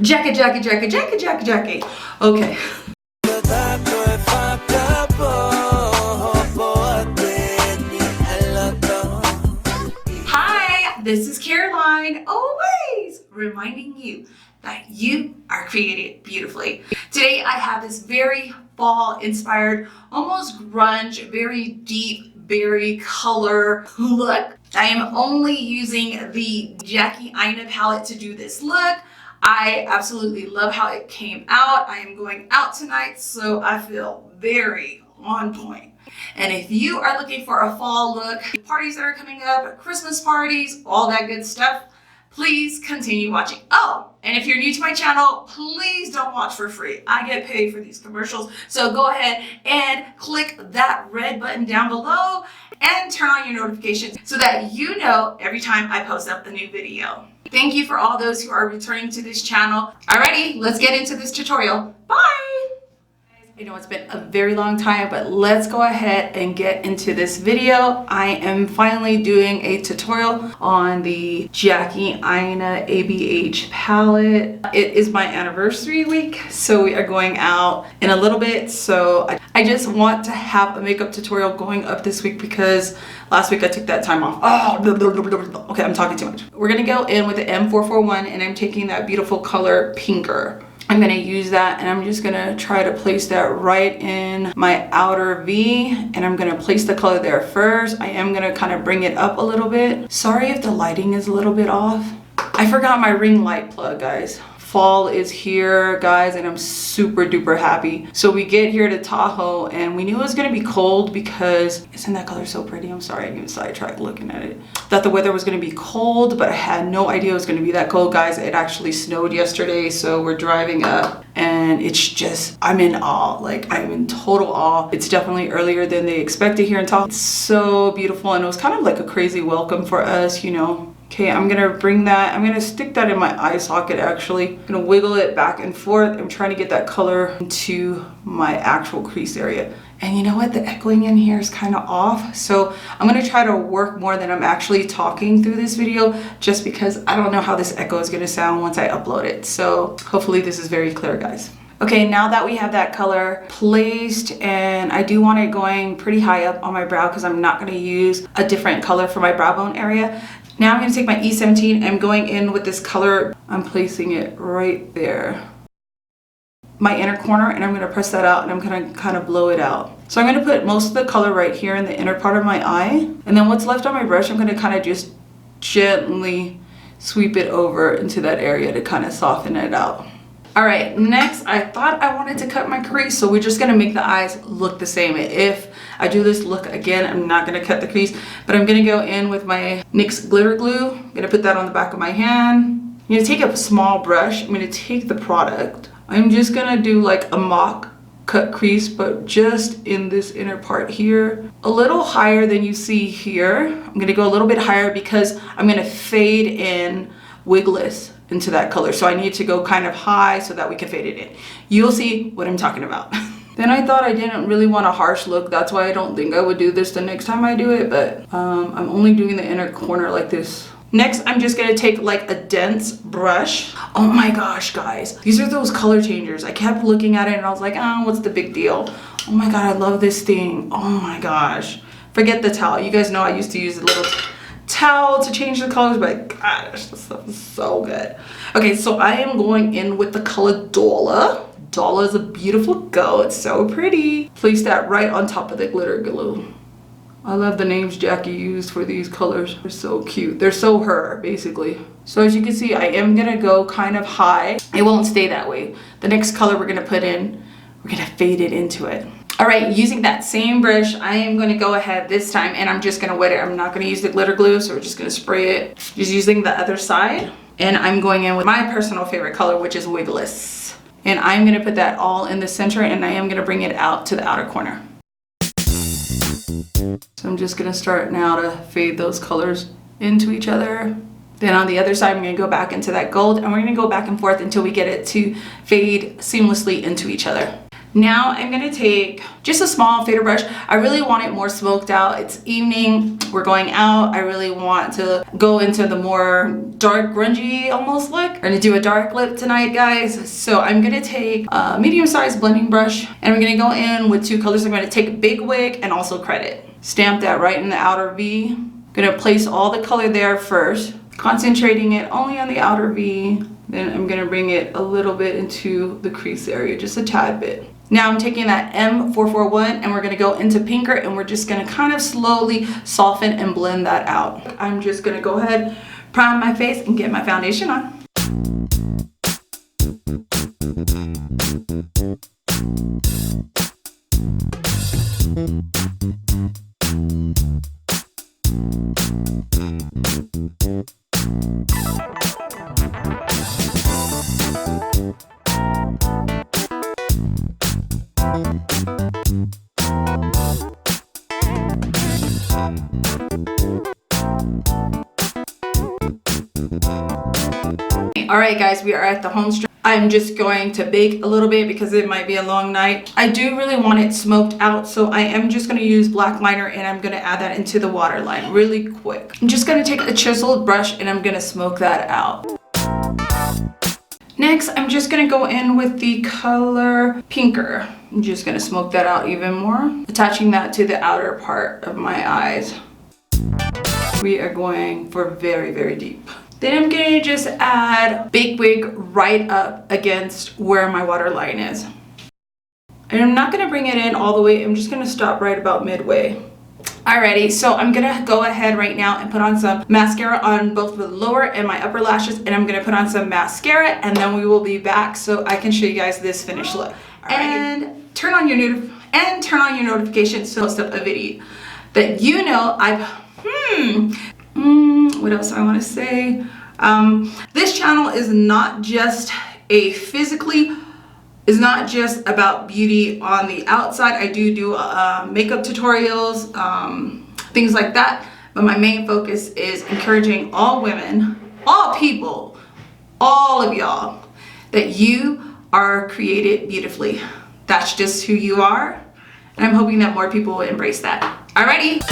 Jackie. Okay. Hi, this is Caroline, always reminding you that you are created beautifully. Today I have this very fall inspired, almost grunge, very deep berry color look. I am only using the Jackie Aina palette to do this look. I absolutely love how it came out. I am going out tonight, so I feel very on point. And if you are looking for a fall look, parties that are coming up, Christmas parties, all that good stuff, please continue watching. Oh, and if you're new to my channel, please don't watch for free. I get paid for these commercials. So go ahead and click that red button down below and turn on your notifications so that you know every time I post up a new video. Thank you for all those who are returning to this channel. Alrighty, let's get into this tutorial. Bye! I know it's been a very long time, but let's go ahead and get into this video. I am finally doing a tutorial on the Jackie Aina ABH palette. It is my anniversary week, so we are going out in a little bit. So I just want to have a makeup tutorial going up this week because last week I took that time off. Oh, okay, I'm talking too much. We're gonna go in with the M441 and I'm taking that beautiful color Pinker. I'm gonna use that and I'm just gonna try to place that right in my outer V, and I'm gonna place the color there first. I am gonna kind of bring it up a little bit. Sorry if the lighting is a little bit off. I forgot my ring light plug, guys. Fall is here, guys, and I'm super duper happy. So we get here to Tahoe and we knew it was gonna be cold because, isn't that color so pretty? I'm sorry, I even sidetracked looking at it. Thought the weather was gonna be cold, but I had no idea it was gonna be that cold, guys. It actually snowed yesterday, so we're driving up and it's just, I'm in awe. Like, I'm in total awe. It's definitely earlier than they expected here in Tahoe. It's so beautiful, and it was kind of like a crazy welcome for us, you know. Okay, I'm gonna bring that, I'm gonna stick that in my eye socket actually. I'm gonna wiggle it back and forth. I'm trying to get that color into my actual crease area. And you know what, the echoing in here is kind of off. So I'm gonna try to work more than I'm actually talking through this video, just because I don't know how this echo is gonna sound once I upload it. So hopefully this is very clear, guys. Okay, now that we have that color placed, and I do want it going pretty high up on my brow because I'm not gonna use a different color for my brow bone area. Now I'm going to take my E17. I'm going in with this color. I'm placing it right there, my inner corner, and I'm going to press that out and I'm going to kind of blow it out. So I'm going to put most of the color right here in the inner part of my eye, and then what's left on my brush I'm going to kind of just gently sweep it over into that area to kind of soften it out. All right, next I thought I wanted to cut my crease, so we're just gonna make the eyes look the same. If I do this look again, I'm not gonna cut the crease, but I'm gonna go in with my NYX glitter glue. I'm gonna put that on the back of my hand. I'm gonna take a small brush. I'm gonna take the product. I'm just gonna do like a mock cut crease, but just in this inner part here, a little higher than you see here. I'm gonna go a little bit higher because I'm gonna fade in Wiggalese into that color, so I need to go kind of high so that we can fade it in. You'll see what I'm talking about. Then I thought I didn't really want a harsh look, that's why I don't think I would do this the next time I do it, but I'm only doing the inner corner like this. Next, I'm just gonna take like a dense brush. Oh my gosh, guys, these are those color changers. I kept looking at it and I was like, oh, what's the big deal? Oh my god, I love this thing. Oh my gosh. Forget the towel. You guys know I used to use a little towel to change the colors, but gosh, this stuff is so good. Okay, so I am going in with the color Dwollahs. Dwollahs is a beautiful girl. It's so pretty. Place that right on top of the glitter glue. I love the names Jackie used for these colors. They're so cute. They're so her, basically. So as you can see, I am gonna go kind of high. It won't stay that way. The next color we're gonna put in, we're gonna fade it into it. All right, using that same brush, I am going to go ahead this time and I'm just going to wet it. I'm not going to use the glitter glue, so we're just going to spray it. Just using the other side. And I'm going in with my personal favorite color, which is Wiggalese. And I'm going to put that all in the center, and I am going to bring it out to the outer corner. So I'm just going to start now to fade those colors into each other. Then on the other side, I'm going to go back into that gold, and we're going to go back and forth until we get it to fade seamlessly into each other. Now I'm gonna take just a small fader brush. I really want it more smoked out. It's evening, we're going out. I really want to go into the more dark, grungy almost look. We're gonna do a dark lip tonight, guys. So I'm gonna take a medium-sized blending brush and I'm gonna go in with 2 colors. I'm gonna take a big wig and also credit. Stamp that right in the outer V. Gonna place all the color there first, concentrating it only on the outer V. Then I'm gonna bring it a little bit into the crease area, just a tad bit. Now I'm taking that M441 and we're gonna go into pinker and we're just gonna kind of slowly soften and blend that out. I'm just gonna go ahead, prime my face and get my foundation on. All right, guys, we are at the home stretch. I'm just going to bake a little bit because it might be a long night. I do really want it smoked out, so I am just going to use black liner and I'm going to add that into the waterline really quick. I'm just going to take a chiseled brush and I'm going to smoke that out. Next, I'm just going to go in with the color Pinker. I'm just going to smoke that out even more, attaching that to the outer part of my eyes. We are going for very, very deep. Then I'm gonna just add Big Wig right up against where my waterline is. And I'm not gonna bring it in all the way, I'm just gonna stop right about midway. Alrighty, so I'm gonna go ahead right now and put on some mascara on both the lower and my upper lashes, and I'm gonna put on some mascara, and then we will be back so I can show you guys this finished look. Alrighty. And turn on your notifications to post up a video that you know what else I want to say? This channel is not just about beauty on the outside. I do makeup tutorials, things like that, but my main focus is encouraging all women, all people, all of y'all, that you are created beautifully. That's just who you are, and I'm hoping that more people will embrace that. Alrighty.